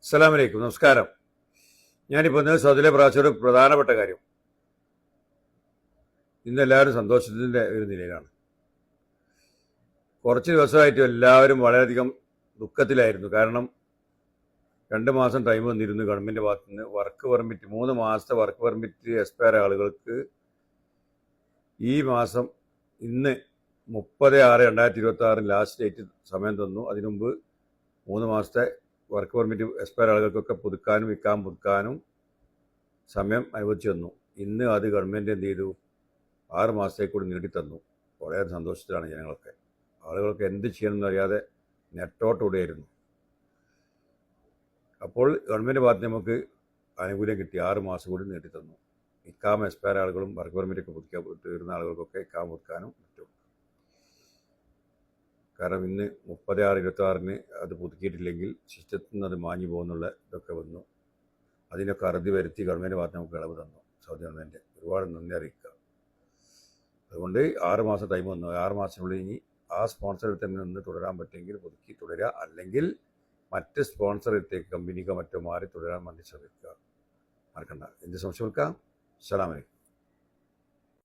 അസ്സലാമു അലൈക്കും. നമസ്കാരം. ഞാനിപ്പോൾ ഇന്ന് സൗദിയിലെ പ്രാവശ്യം ഒരു പ്രധാനപ്പെട്ട കാര്യം, ഇന്ന് എല്ലാവരും സന്തോഷത്തിൻ്റെ ഒരു നിലയിലാണ്. കുറച്ച് ദിവസമായിട്ട് എല്ലാവരും വളരെയധികം ദുഃഖത്തിലായിരുന്നു. കാരണം 2 മാസം ടൈം വന്നിരുന്നു ഗവൺമെൻറ് ഭാഗത്തു നിന്ന്. വർക്ക് പെർമിറ്റ് 3 മാസത്തെ വർക്ക് പെർമിറ്റ് എക്സ്പയർ ആളുകൾക്ക് ഈ മാസം ഇന്ന് 30/6/2026 ലാസ്റ്റ് ഡേറ്റ് സമയം തന്നു. അതിനു മുമ്പ് 3 മാസത്തെ വർക്ക് പെർമിറ്റ് എക്സ്പയർ ആളുകൾക്കൊക്കെ പുതുക്കാനും പുതുക്കാനും സമയം അനുവദിച്ചു തന്നു. ഇന്ന് അത് ഗവൺമെൻറ് എന്ത് ചെയ്തു? 6 മാസത്തേക്ക് കൂടി നീട്ടിത്തന്നു. വളരെ സന്തോഷത്തിലാണ് ജനങ്ങളൊക്കെ. ആളുകൾക്ക് എന്ത് ചെയ്യണമെന്ന് അറിയാതെ നെട്ടോട്ടോടെയായിരുന്നു. അപ്പോൾ ഗവൺമെൻറ് ഭാഗത്ത് നമുക്ക് ആനുകൂല്യം കിട്ടി. 6 മാസം കൂടി നീട്ടിത്തന്നു. ഇക്കാമ എക്സ്പയർ ആളുകളും വർക്ക് പെർമിറ്റൊക്കെ പുതുക്കാൻ തീർന്ന ആളുകൾക്കൊക്കെ ഇക്കാമ പുതുക്കാനും പറ്റും. കാരണം ഇന്ന് 30/6/26 അത് പുതുക്കിയിട്ടില്ലെങ്കിൽ സിസ്റ്റത്തിൽ നിന്ന് അത് മാഞ്ഞു പോകുന്നുള്ള ഇതൊക്കെ വന്നു. അതിനൊക്കെ അറുതി വരുത്തി ഗവൺമെൻറ് ഭാഗത്ത് നമുക്ക് ഇളവ് തന്നു. സൗദി ഗവൺമെൻറ് ഒരുപാട് നന്ദി അറിയിക്കുക. അതുകൊണ്ട് 6 മാസം ടൈം വന്നു. 6 മാസത്തിനുള്ളിൽ ഇനി ആ സ്പോൺസറിൽ തന്നെ നിന്ന് തുടരാൻ പറ്റുമെങ്കിൽ പുതുക്കി തുടരുക, അല്ലെങ്കിൽ മറ്റ് സ്പോൺസറിലേക്ക് കമ്പനിക്കോ മറ്റോ മാറി തുടരാൻ വേണ്ടി ശ്രമിക്കുക. മറക്കണ്ട. എന്ത് സംശയം കൊടുക്കാം. അസ്സലാമു അലൈക്കും.